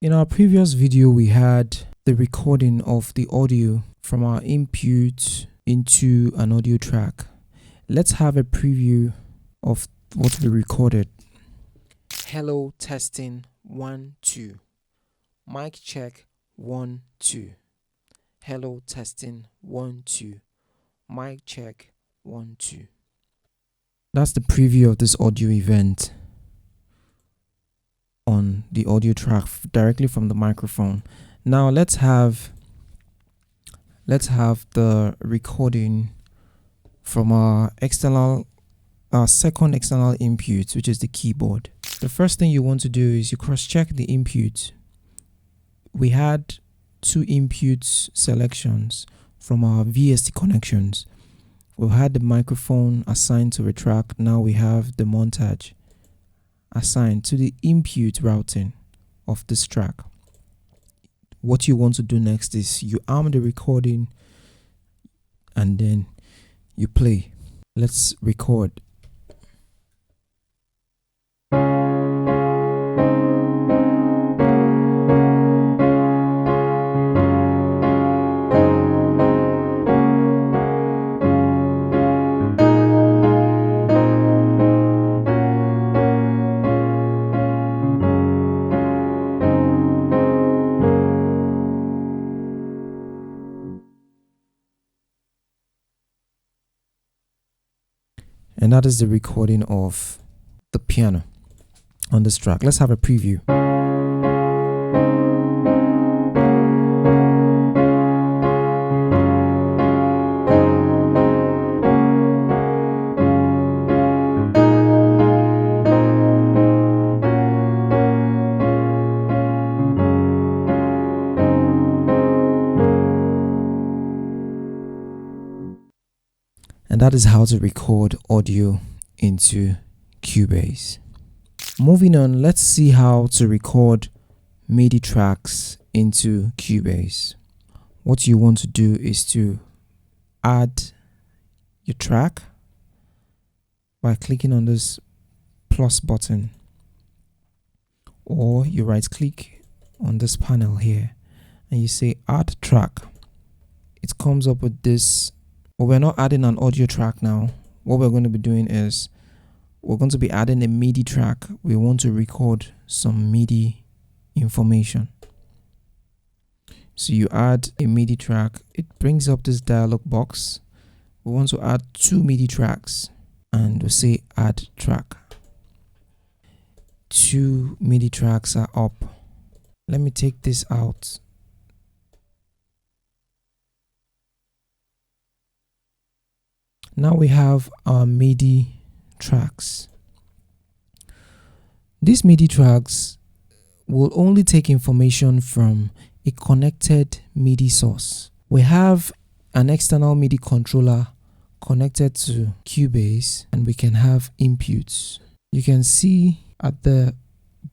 In our previous video, we had the recording of the audio from our input into an audio track. Let's have a preview of what we recorded. Hello, testing 1 2. Mic check 1 2. Hello, testing 1 2. Mic check 1 2. That's the preview of this audio event on the audio track directly from the microphone. Now let's have the recording from our second external input, which is the keyboard. The first thing you want to do is you cross-check the input. We had 2 input selections from our VST connections. We've had the microphone assigned to a track. Now we have the montage assigned to the input routing of this track. What you want to do next is you arm the recording and then you play. Let's record. And that is the recording of the piano on this track. Let's have a preview. And that is how to record audio into Cubase. Moving on, let's see how to record MIDI tracks into Cubase. What you want to do is to add your track by clicking on this plus button, or you right click on this panel here and you say add track. It comes up with this. But we're not adding an audio track now. What we're going to be doing is we're going to be adding a MIDI track. We want to record some MIDI information. So you add a MIDI track. It brings up this dialog box. We want to add 2 MIDI tracks and we'll say add track. 2 MIDI tracks are up. Let me take this out. Now we have our MIDI tracks. These MIDI tracks will only take information from a connected MIDI source. We have an external MIDI controller connected to Cubase and we can have inputs. You can see at the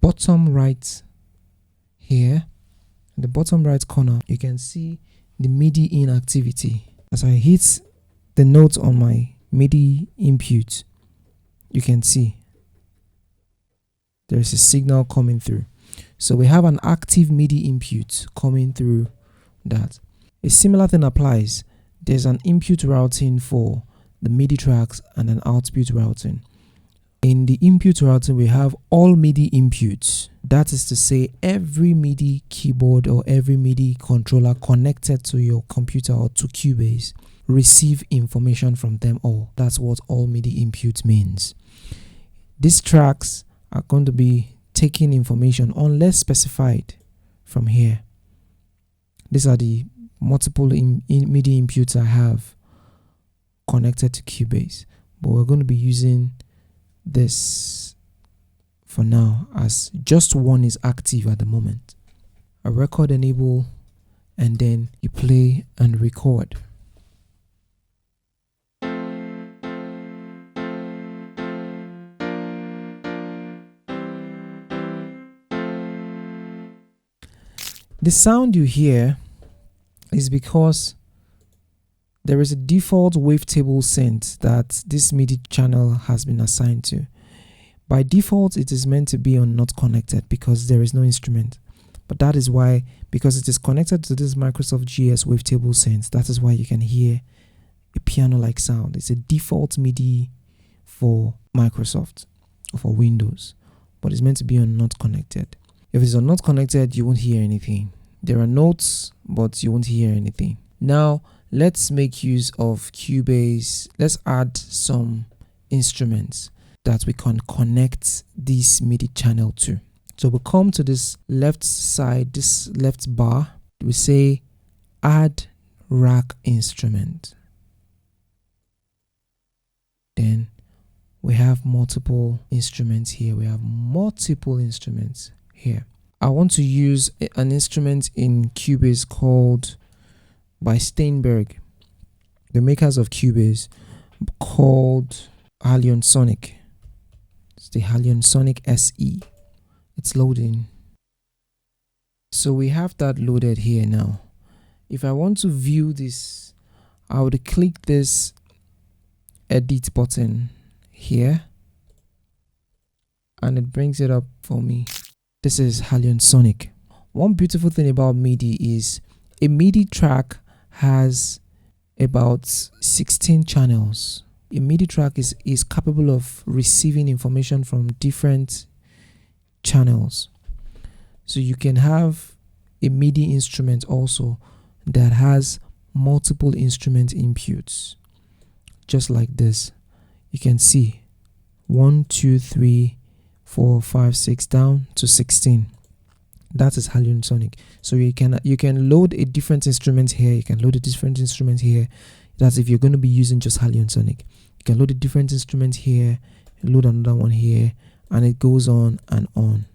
bottom right here, in the bottom right corner, you can see the MIDI in activity. As I hit the notes on my MIDI input, you can see there's a signal coming through. So we have an active MIDI input coming through that. A similar thing applies. There's an input routing for the MIDI tracks and an output routing. In the input routing, we have all MIDI inputs. That is to say, every MIDI keyboard or every MIDI controller connected to your computer or to Cubase receive information from them all. That's what all MIDI input means. These tracks are going to be taking information unless specified from here. These are the multiple MIDI inputs I have connected to Cubase, but we're going to be using this for now as just one is active at the moment. A record enable, and then you play and record. The sound you hear is because there is a default wavetable synth that this MIDI channel has been assigned to. By default, it is meant to be on not connected because there is no instrument. But that is why, because it is connected to this Microsoft GS Wavetable Sense, that is why you can hear a piano-like sound. It's a default MIDI for Microsoft or for Windows, but it's meant to be on not connected. If it's on not connected, you won't hear anything. There are notes, but you won't hear anything. Now, let's make use of Cubase. Let's add some instruments that we can connect this MIDI channel to. So we'll come to this left side, this left bar. We say add rack instrument. Then we have multiple instruments here. We have multiple instruments here. I want to use an instrument in Cubase called by Steinberg, the makers of Cubase, called Halion Sonic. It's the Halion Sonic SE. It's loading. So we have that loaded here now. If I want to view this, I would click this edit button here and it brings it up for me. This is Halion Sonic. One beautiful thing about MIDI is a MIDI track has about 16 channels. A MIDI track is capable of receiving information from different channels. So you can have a MIDI instrument also that has multiple instrument inputs, just like this. You can see 1, 2, 3, 4, 5, 6 down to 16. That is Halion Sonic. So you can load a different instrument here. You can load a different instrument here. That's if you're going to be using just Halion Sonic. You can load a different instrument here, load another one here, and it goes on and on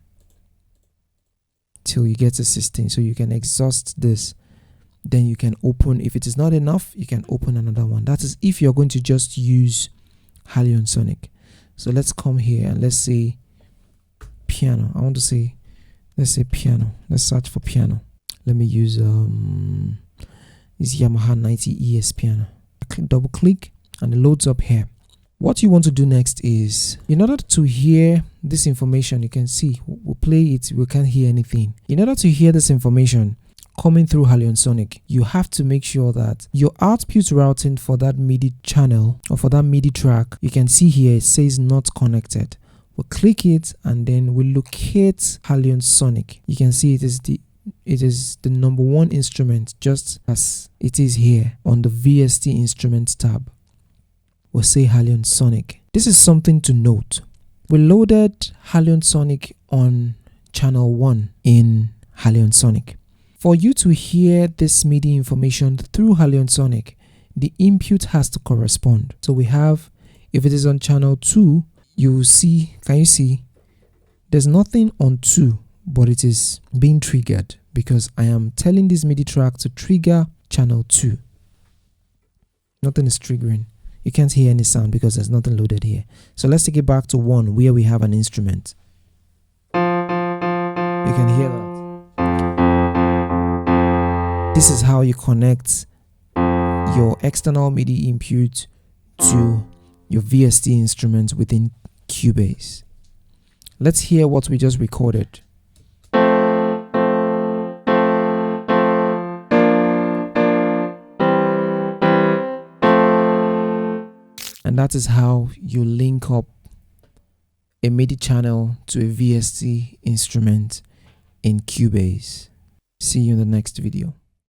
till you get to 16. So you can exhaust this. Then you can open. If it is not enough, you can open another one. That is if you're going to just use Halion Sonic. So let's come here and let's say piano. I want to say, let's say piano. Let's search for piano. Let me use this Yamaha 90 ES piano. Double click and it loads up here. What you want to do next is, in order to hear this information, you can see we'll play it, we can't hear anything. In order to hear this information coming through Halion Sonic, you have to make sure that your output routing for that MIDI channel or for that MIDI track, you can see here it says not connected. We'll click it and then we'll locate Halion Sonic. You can see it is the number one instrument, just as it is here on the VST instruments tab. We'll say Halion Sonic. This is something to note. We loaded Halion Sonic on channel 1 in Halion Sonic. For you to hear this MIDI information through Halion Sonic, the input has to correspond. So we have, if it is on channel 2, you will see, can you see? There's nothing on 2, but it is being triggered because I am telling this MIDI track to trigger channel 2. Nothing is triggering. You can't hear any sound because there's nothing loaded here. So let's take it back to 1 where we have an instrument. You can hear that. This is how you connect your external MIDI input to your VST instrument within Cubase. Let's hear what we just recorded. And that is how you link up a MIDI channel to a VST instrument in Cubase. See you in the next video.